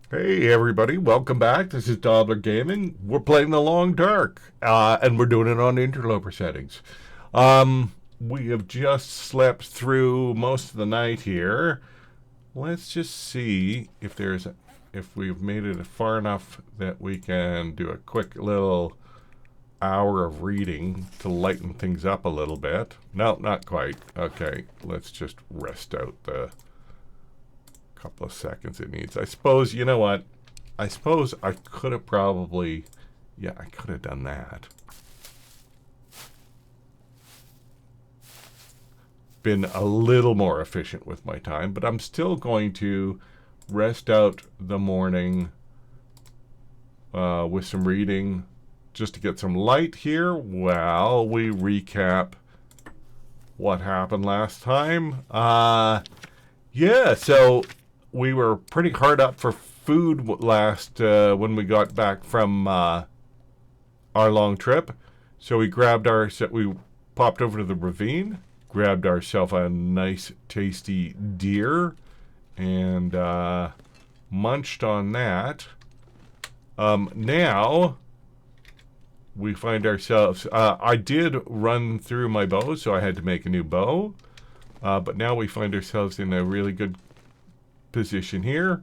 Hey everybody, welcome back. This is Dobler Gaming. We're playing the Long Dark, and we're doing it on Interloper settings. We have just slept through most of the night here. Let's just see if we've made it far enough that we can do a quick little hour of reading to lighten things up a little bit. No, not quite. Okay, let's just rest out the couple of seconds it needs. I suppose, you know what? I suppose I could have probably, yeah, I could have done that. Been a little more efficient with my time, but I'm still going to rest out the morning with some reading just to get some light here while we recap what happened last time. Yeah, so we were pretty hard up for food last when we got back from our long trip. So we popped over to the ravine, grabbed ourselves a nice tasty deer, and munched on that. Now we find ourselves. I did run through my bow, so I had to make a new bow. But now we find ourselves in a really good position here.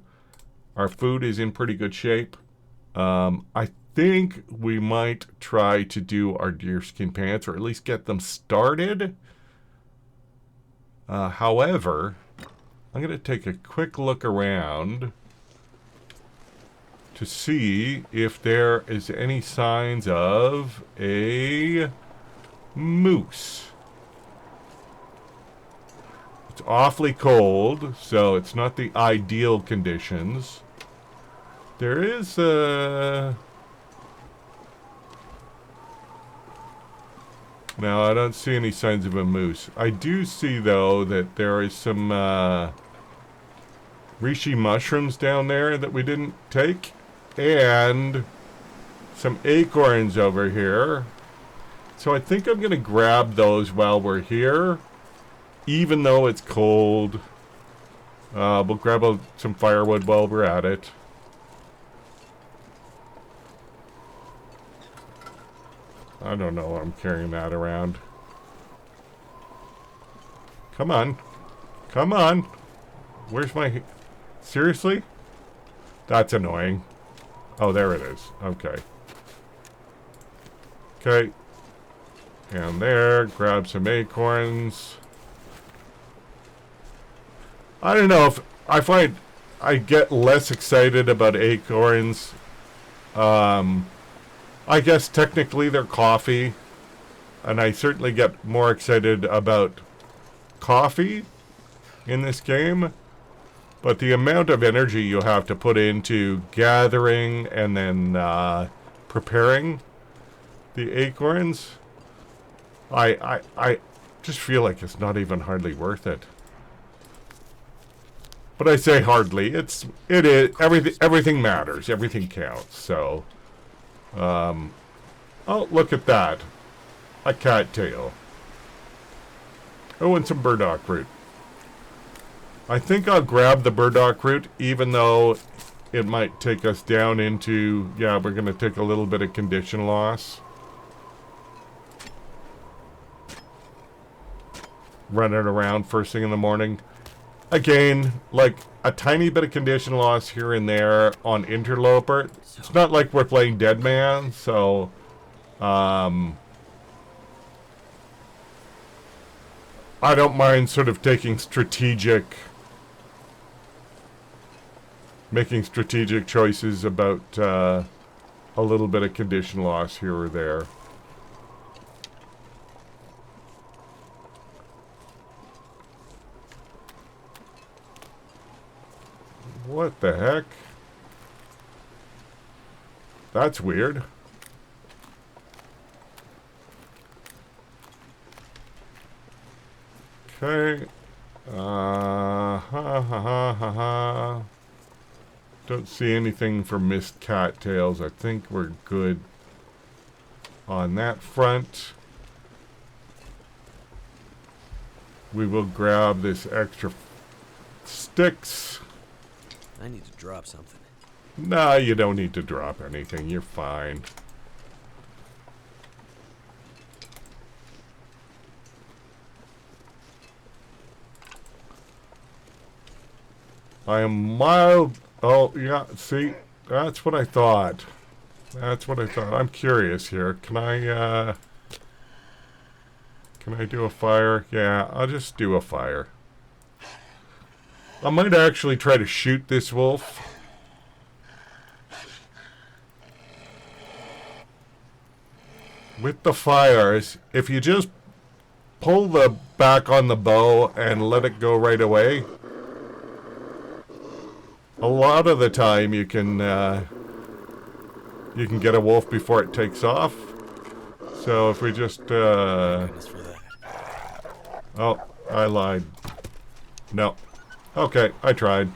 Our food is in pretty good shape. I think we might try to do our deerskin pants, or at least get them started. However, I'm going to take a quick look around to see if there is any signs of a moose. It's awfully cold, so it's not the ideal conditions. There is a... No, I don't see any signs of a moose. I do see, though, that there is some reishi mushrooms down there that we didn't take. And some acorns over here. So I think I'm going to grab those while we're here. Even though it's cold. We'll grab some firewood while we're at it. I don't know. I'm carrying that around. Come on. Come on. Where's my... Seriously? That's annoying. Oh, there it is. Okay. Okay. And there. Grab some acorns. I don't know if... I find I get less excited about acorns. I guess technically they're coffee, and I certainly get more excited about coffee in this game, but the amount of energy you have to put into gathering and then preparing the acorns, I just feel like it's not even hardly worth it. But I say hardly. It is everything matters. Everything counts. So. Oh, look at that. A cattail. Oh, and some burdock root. I think I'll grab the burdock root, even though it might take us down into... Yeah, we're going to take a little bit of condition loss. Running around first thing in the morning. Again, like a tiny bit of condition loss here and there on Interloper. It's not like we're playing Dead Man, so I don't mind sort of making strategic choices about a little bit of condition loss here or there. What the heck? That's weird. Okay. Ha ha ha ha ha. Don't see anything for missed cattails. I think we're good on that front. We will grab this extra sticks. I need to drop something. No, you don't need to drop anything. You're fine. I am mild. Oh, yeah, see? That's what I thought. That's what I thought. I'm curious here. Can I do a fire? Yeah, I'll just do a fire. I might actually try to shoot this wolf. With the fires, if you just pull the back on the bow and let it go right away, a lot of the time you can get a wolf before it takes off. So if we just oh, I lied. No. Okay, I tried.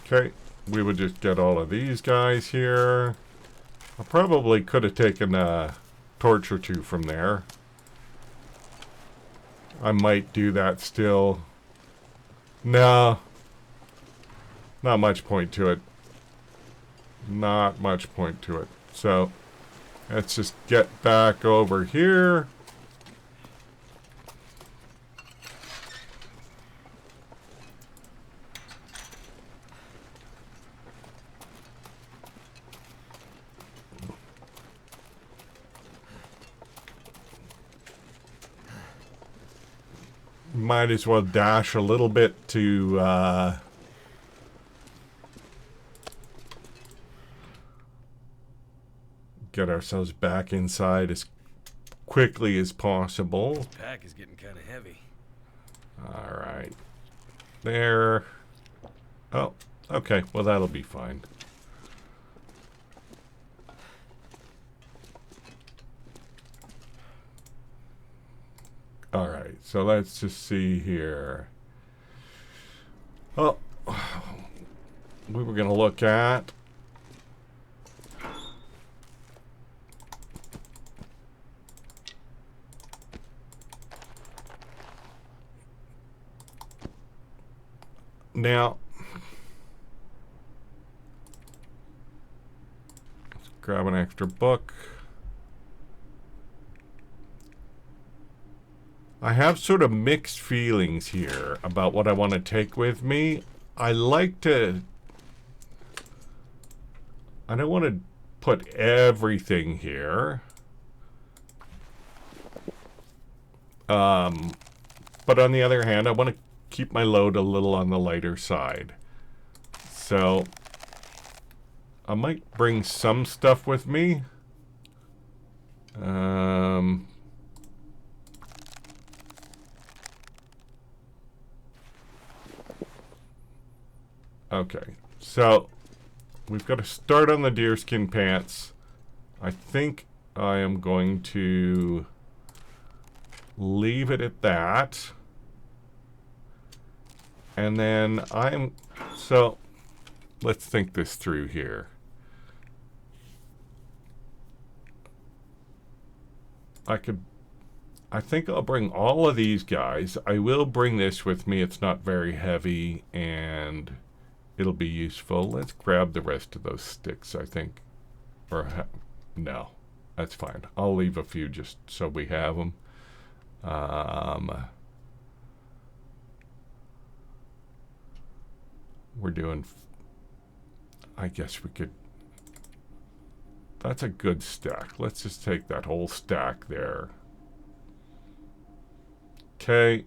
Okay, we would just get all of these guys here. I probably could have taken a torch or two from there. I might do that still. No. Not much point to it. Not much point to it. So, let's just get back over here. Might as well dash a little bit to get ourselves back inside as quickly as possible. This pack is getting kind of heavy. All right. There. Oh, okay. Well, that'll be fine. All right. So let's just see here. Oh, we were going to look at now. Let's grab an extra book. I have sort of mixed feelings here about what I want to take with me. I like to... I don't want to put everything here. But on the other hand, I want to keep my load a little on the lighter side. So, I might bring some stuff with me. Okay, so we've got to start on the deerskin pants. I think I am going to leave it at that. And then so let's think this through here. I think I'll bring all of these guys. I will bring this with me. It's not very heavy and it'll be useful. Let's grab the rest of those sticks, I think. Or, no, that's fine. I'll leave a few just so we have them. We're doing... I guess we could... That's a good stack. Let's just take that whole stack there. Okay.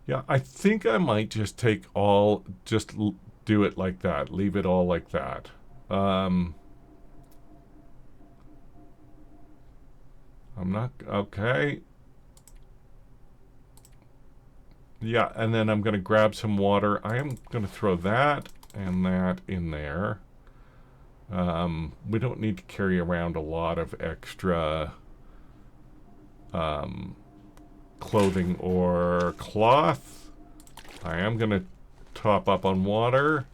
Yeah, I think I might just take all, just do it like that. Leave it all like that. I'm not, okay. Yeah, and then I'm going to grab some water. I am going to throw that and that in there. We don't need to carry around a lot of extra clothing or cloth. I am going to top up on water.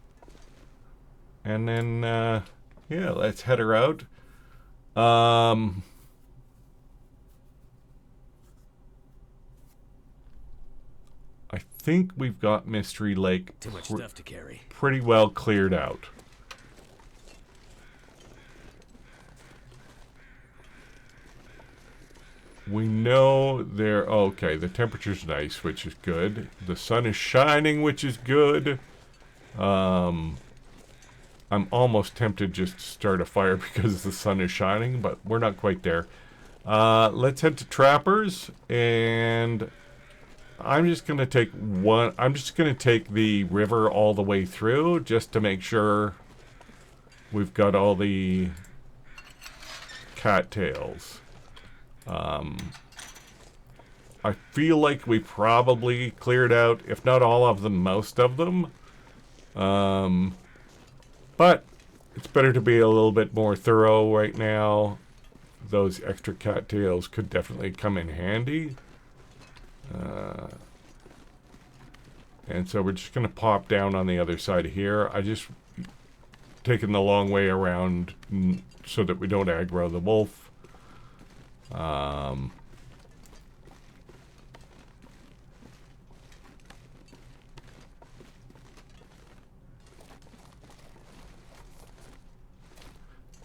And then, yeah, let's head her out. I think we've got Mystery Lake Too much stuff to carry. pretty well cleared out. We know there... Okay, the temperature's nice, which is good. The sun is shining, which is good. I'm almost tempted just to start a fire because the sun is shining, but we're not quite there. Let's head to Trappers, and I'm just going to take one... I'm just going to take the river all the way through, just to make sure we've got all the cattails. I feel like we probably cleared out, if not all of them, most of them. But it's better to be a little bit more thorough right now. Those extra cattails could definitely come in handy. And so we're just going to pop down on the other side of here. I just taken the long way around so that we don't aggro the wolf.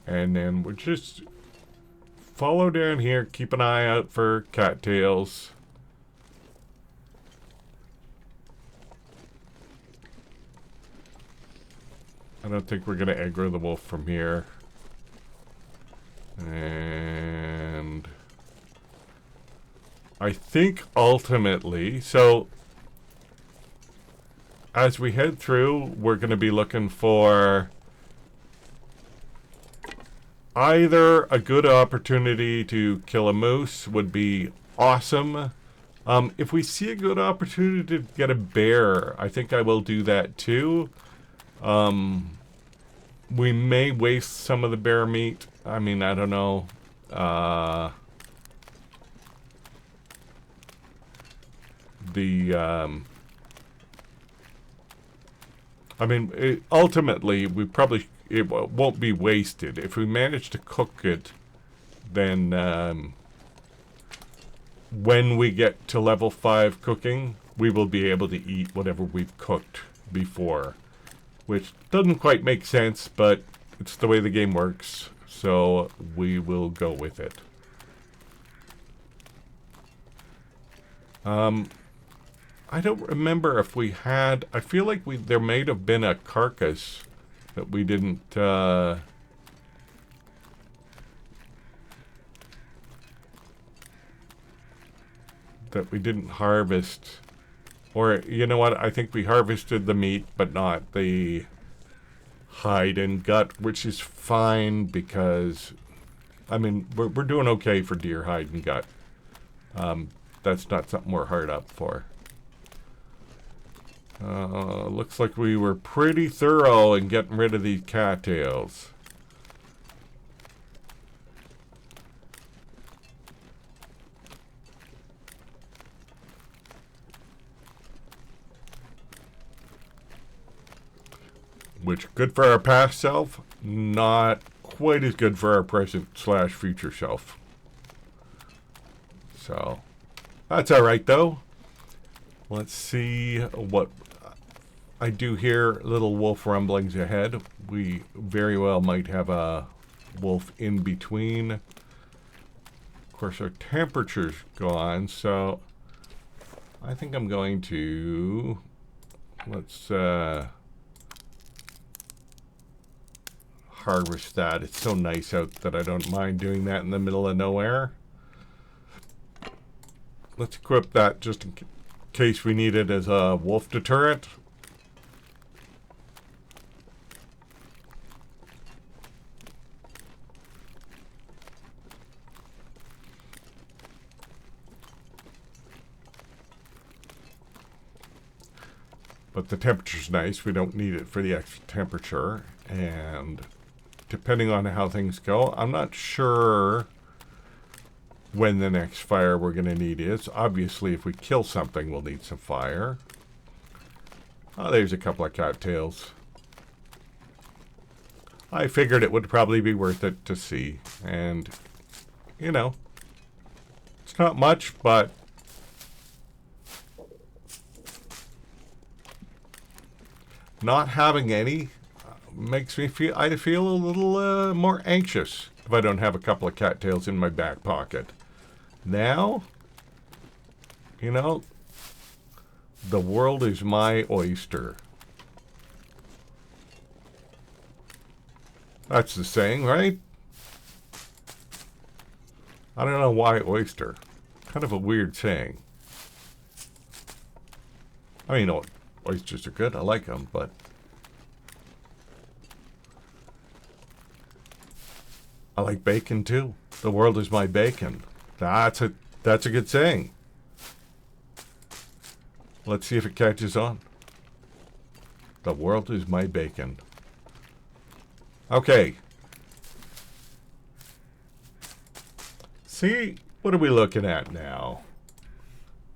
And then we'll just follow down here, keep an eye out for cattails. I don't think we're going to aggro the wolf from here. And I think ultimately, so as we head through, we're going to be looking for either a good opportunity to kill a moose would be awesome. If we see a good opportunity to get a bear, I think I will do that too. We may waste some of the bear meat. I mean, I don't know. I mean, ultimately, we probably... It won't be wasted. If we manage to cook it, then when we get to level 5 cooking, we will be able to eat whatever we've cooked before. Which doesn't quite make sense, but it's the way the game works, so we will go with it. I don't remember if we had... I feel like there may have been a carcass that we didn't, that we didn't harvest. Or, you know what, I think we harvested the meat, but not the hide and gut, which is fine because, I mean, we're doing okay for deer hide and gut. That's not something we're hard up for. Looks like we were pretty thorough in getting rid of these cattails. Which, good for our past self, not quite as good for our present/future self. So, that's alright though. Let's see what... I do hear little wolf rumblings ahead. We very well might have a wolf in between. Of course, our temperature's gone, so I think I'm going to... Let's harvest that. It's so nice out that I don't mind doing that in the middle of nowhere. Let's equip that just in case we need it as a wolf deterrent. But the temperature's nice. We don't need it for the extra temperature. And depending on how things go, I'm not sure when the next fire we're going to need is. Obviously, if we kill something, we'll need some fire. Oh, there's a couple of cattails. I figured it would probably be worth it to see. And, you know, it's not much, but not having any makes me feel, I feel a little more anxious if I don't have a couple of cattails in my back pocket. Now, you know, the world is my oyster. That's the saying, right? I don't know why oyster. Kind of a weird saying. I mean, oysters are good. I like them, but I like bacon too. The world is my bacon. That's a good saying. Let's see if it catches on. The world is my bacon. Okay. See, what are we looking at now?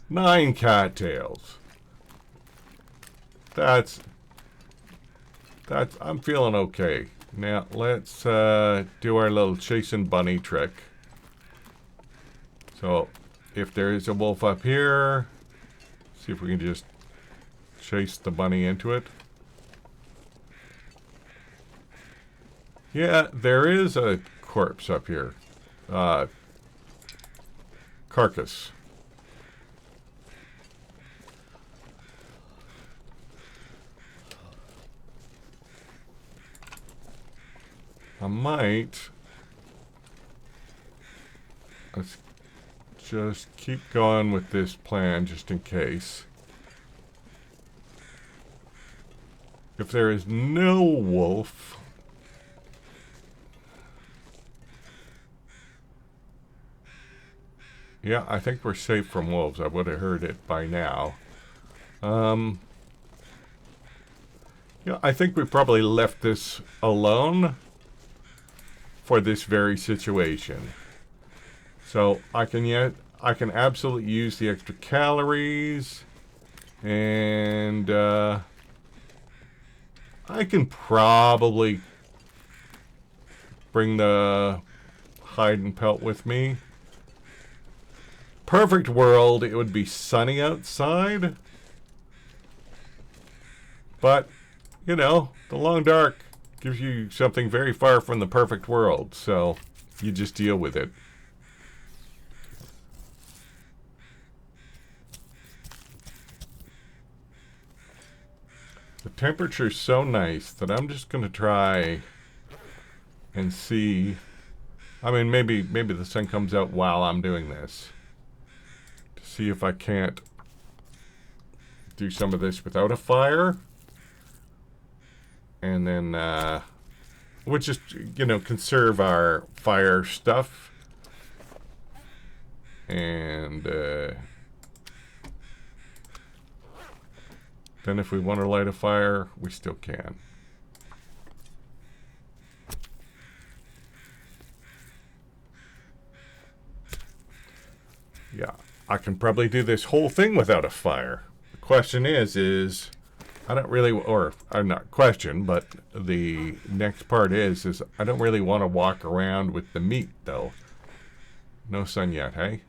9 cattails. That's I'm feeling okay. Now let's do our little chasing bunny trick. So if there is a wolf up here, see if we can just chase the bunny into it. Yeah, there is a corpse up here. Carcass. I might. Let's just keep going with this plan just in case. If there is no wolf, yeah, I think we're safe from wolves. I would have heard it by now. Yeah, I think we probably left this alone for this very situation. So I can absolutely use the extra calories, and I can probably bring the hide and pelt with me. Perfect world, it would be sunny outside. But, you know, the long dark gives you something very far from the perfect world, so you just deal with it. The temperature's so nice that I'm just going to try and see. I mean, maybe the sun comes out while I'm doing this. To see if I can't do some of this without a fire. And then we'll just, you know, conserve our fire stuff. And then if we want to light a fire, we still can. Yeah, I can probably do this whole thing without a fire. The question is I don't really, or not question, but the next part is I don't really want to walk around with the meat, though. No sun yet, hey?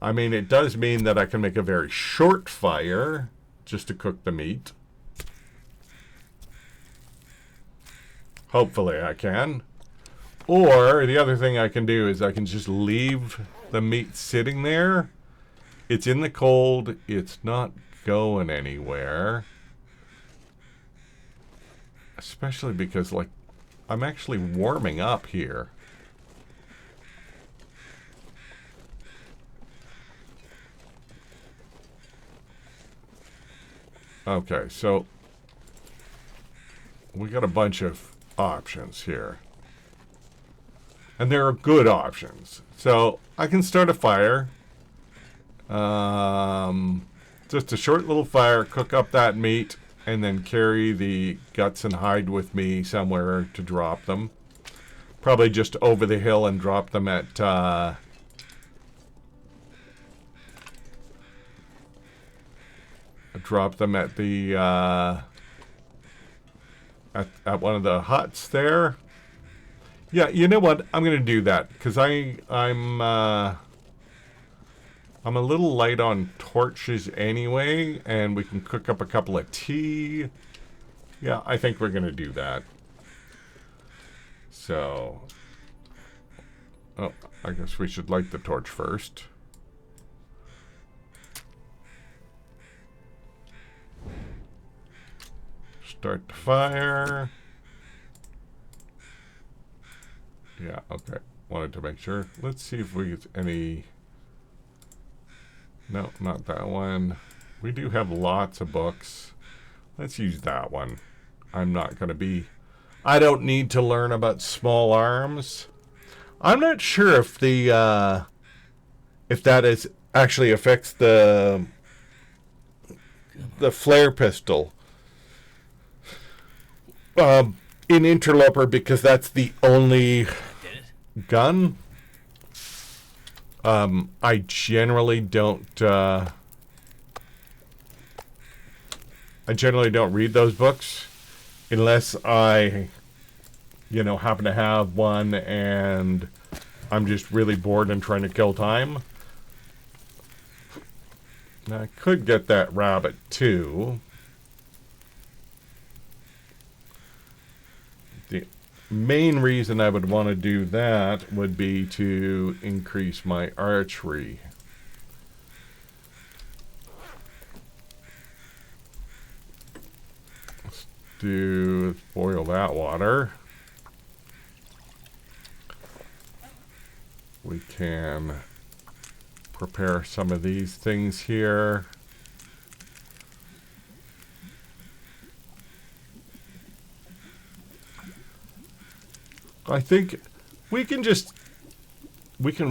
I mean, it does mean that I can make a very short fire just to cook the meat. Hopefully I can. Or the other thing I can do is I can just leave the meat sitting there. It's in the cold. It's not going anywhere. Especially because, like, I'm actually warming up here. Okay, so we got a bunch of options here. And there are good options. So I can start a fire. Just a short little fire, cook up that meat, and then carry the guts and hide with me somewhere to drop them. Probably just over the hill and drop them at drop them at the at one of the huts there. Yeah, you know what? I'm gonna do that because I'm a little light on torches anyway, and we can cook up a couple of tea. Yeah, I think we're gonna do that. So, oh, I guess we should light the torch first. Start the fire. Yeah, okay. Wanted to make sure. Let's see if we get any... No, not that one. We do have lots of books. Let's use that one. I'm not going to be... I don't need to learn about small arms. I'm not sure if the... if that is actually affects the flare pistol. In Interloper, because that's the only gun. I generally don't read those books unless I, you know, happen to have one and I'm just really bored and trying to kill time. Now, I could get that rabbit too. The main reason I would want to do that would be to increase my archery. Let's boil that water. We can prepare some of these things here. I think we can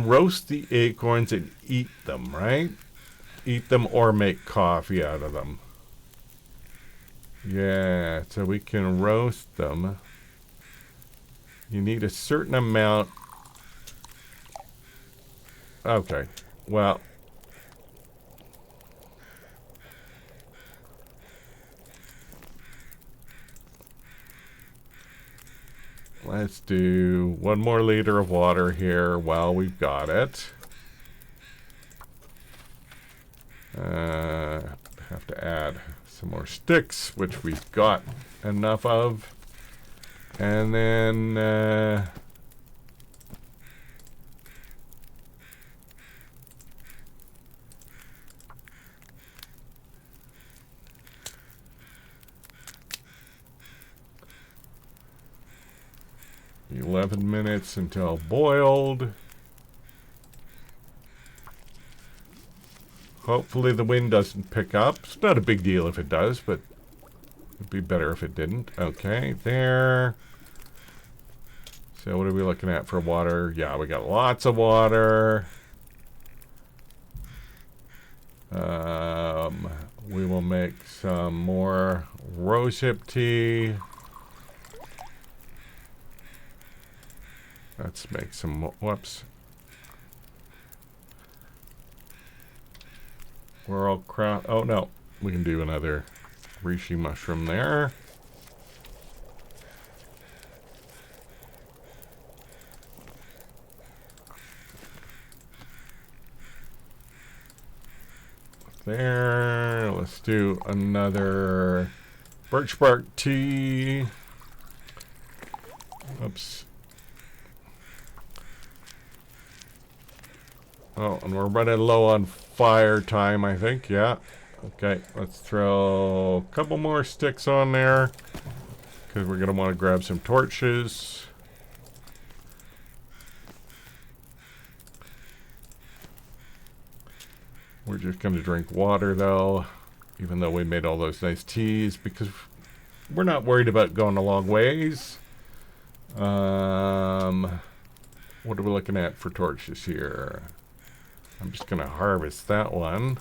roast the acorns and eat them, right? Eat them or make coffee out of them. Yeah, so we can roast them. You need a certain amount. Okay, well. Let's do 1 more liter of water here while we've got it. Have to add some more sticks, which we've got enough of. And then... 11 minutes until boiled. Hopefully the wind doesn't pick up. It's not a big deal if it does, but it'd be better if it didn't. Okay, there. So what are we looking at for water? Yeah, we got lots of water. We will make some more rosehip tea. Let's make some, whoops. We're oh no, we can do another reishi mushroom there. There, let's do another birch bark tea. Oops. Oh, and we're running low on fire time, I think. Yeah. Okay, let's throw a couple more sticks on there because we're going to want to grab some torches. We're just going to drink water, though, even though we made all those nice teas, because we're not worried about going a long ways. What are we looking at for torches here? I'm just going to harvest that one.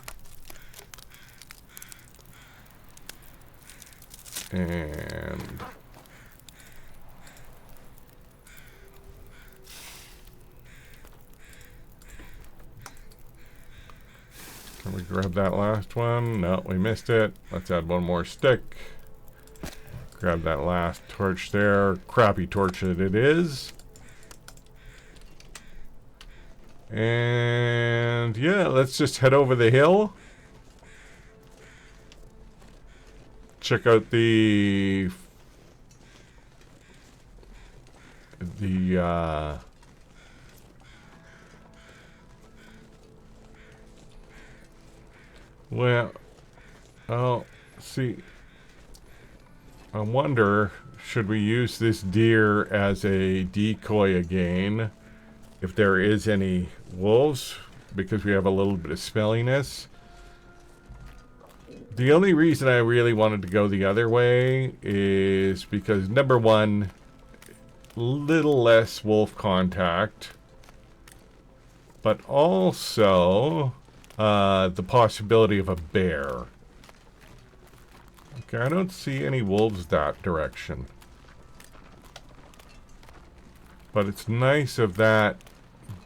And can we grab that last one. No, we missed it. Let's add one more stick. Grab that last torch there. Crappy torch that it is. And yeah, let's just head over the hill. Check out the well, oh, see, I wonder, should we use this deer as a decoy again if there is any wolves, because we have a little bit of smelliness. The only reason I really wanted to go the other way is because, number one, little less wolf contact, but also the possibility of a bear. Okay, I don't see any wolves that direction. But it's nice of that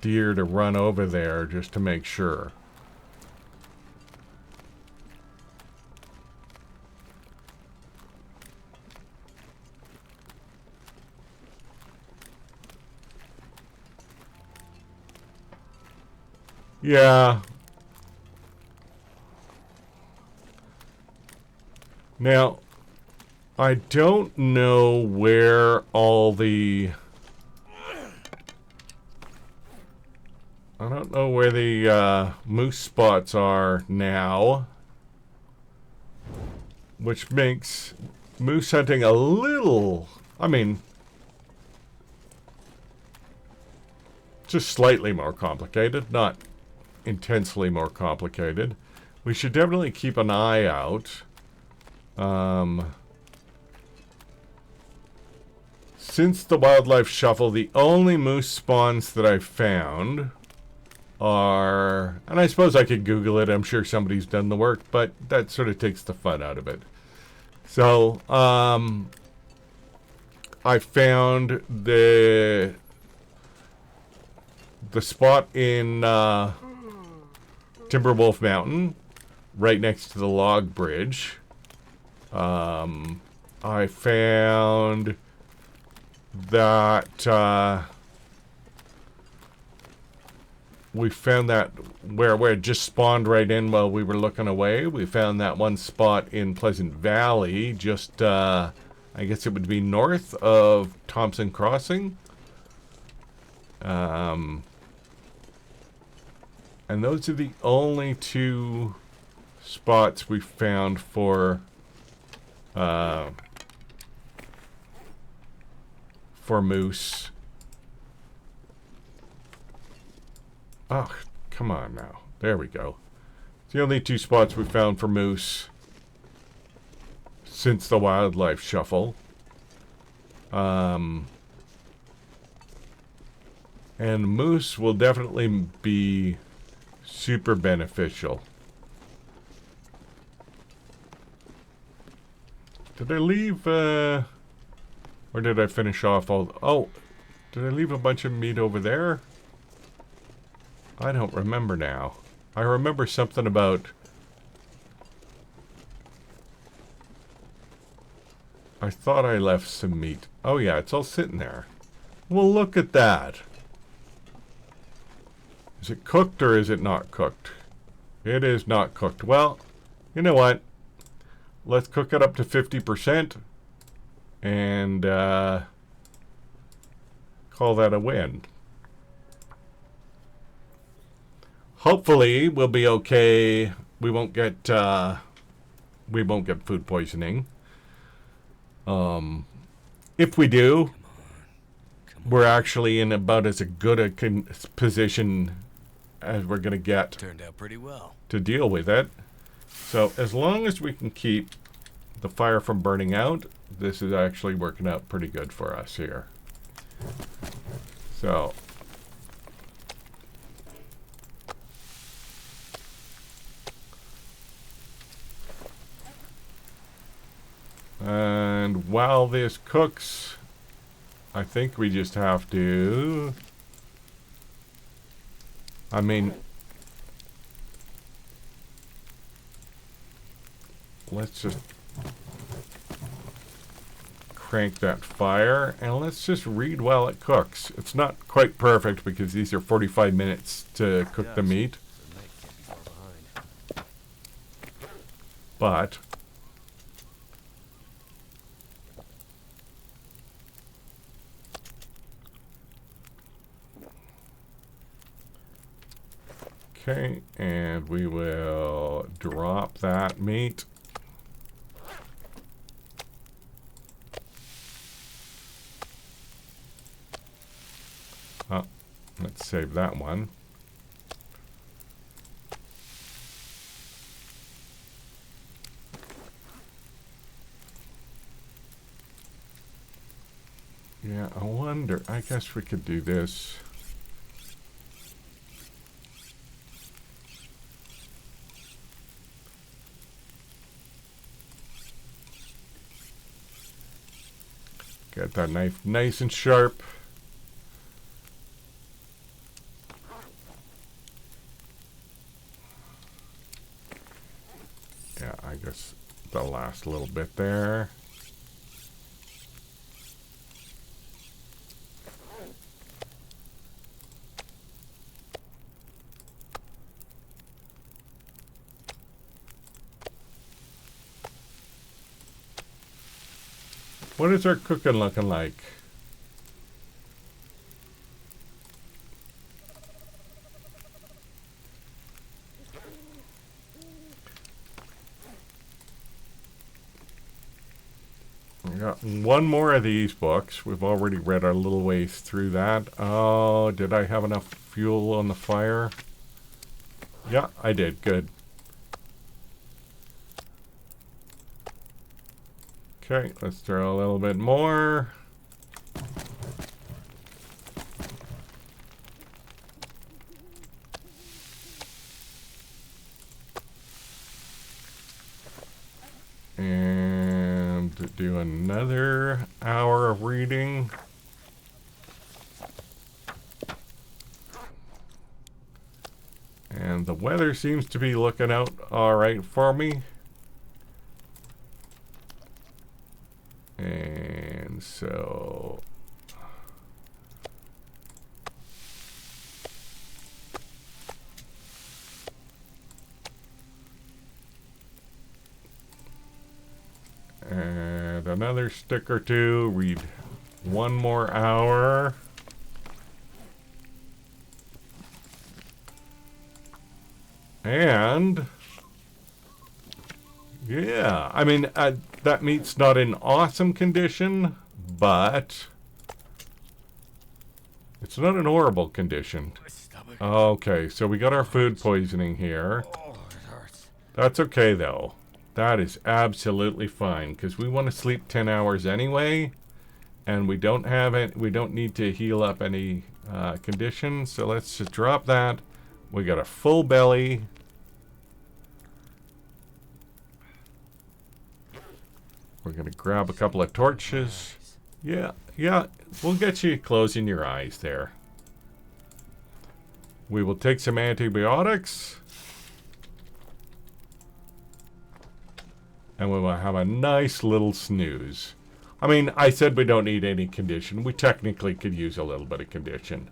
deer to run over there just to make sure. Yeah. Now, I don't know where all the... I don't know where the moose spots are now, which makes moose hunting a little, I mean, just slightly more complicated, not intensely more complicated. We should definitely keep an eye out. Since the wildlife shuffle, the only moose spawns that I've found are, and I suppose I could Google it, I'm sure somebody's done the work, but that sort of takes the fun out of it. So, I found the spot in Timberwolf Mountain, right next to the log bridge. I found that we found that where it just spawned right in while we were looking away. We found that one spot in Pleasant Valley, just I guess it would be north of Thompson Crossing. And those are the only two spots we found for moose. Oh, come on now. There we go. It's the only two spots we found for moose since the wildlife shuffle. And moose will definitely be super beneficial. Did I leave, or did I finish off all... Oh, did I leave a bunch of meat over there? I don't remember now. I remember something about... I thought I left some meat. Oh yeah, it's all sitting there. Well, look at that. Is it cooked or is it not cooked? It is not cooked. Well, you know what? Let's cook it up to 50% and call that a win. Hopefully, we'll be okay. We won't get food poisoning. If we do, we're actually in about as good a position as we're going to get. Turned out pretty well to deal with it. So as long as we can keep the fire from burning out, this is actually working out pretty good for us here. So and while this cooks, I think we just have to, I mean, let's just crank that fire, and let's just read while it cooks. It's not quite perfect because these are 45 minutes to cook the meat. But okay, and we will drop that meat. Oh, let's save that one. Yeah, I wonder. I guess we could do this. Get that knife nice and sharp. Yeah, I guess the last little bit there. What is our cooking looking like? We got one more of these books. We've already read our little ways through that. Oh, did I have enough fuel on the fire? Yeah, I did. Good. Okay, let's throw a little bit more. And do another hour of reading. And the weather seems to be looking out all right for me. And so and another stick or two, read one more hour. And yeah, I mean, that meat's not in awesome condition, but it's not an horrible condition. Okay, so we got our food poisoning here. That's okay, though. That is absolutely fine, because we want to sleep 10 hours anyway, and we don't have it. We don't need to heal up any condition, so let's just drop that. We got a full belly. We're going to grab a couple of torches. Yeah, we'll get you closing your eyes there. We will take some antibiotics. And we will have a nice little snooze. I mean, I said we don't need any condition. We technically could use a little bit of condition.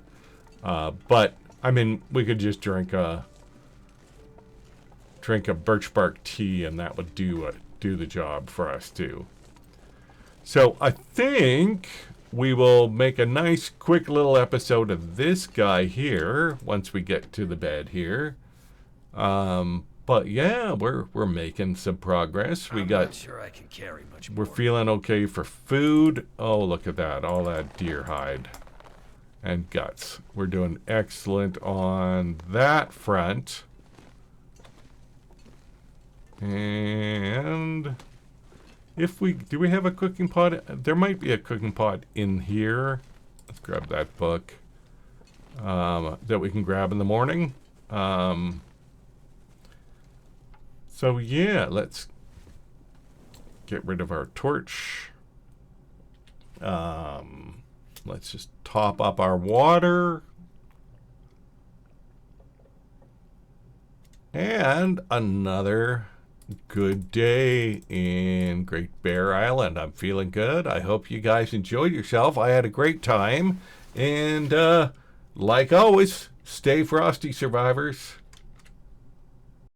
But, I mean, we could just drink a birch bark tea and that would do the job for us too. So I think we will make a nice quick little episode of this guy here once we get to the bed here. But yeah, we're making some progress. I'm not sure I can carry much more. We're feeling okay for food. Oh, look at that. All that deer hide and guts. We're doing excellent on that front. And do we have a cooking pot? There might be a cooking pot in here. Let's grab that book that we can grab in the morning. So yeah, let's get rid of our torch. Let's just top up our water. And another good day in Great Bear Island. I'm feeling good. I hope you guys enjoyed yourself. I had a great time. And like always, stay frosty, survivors.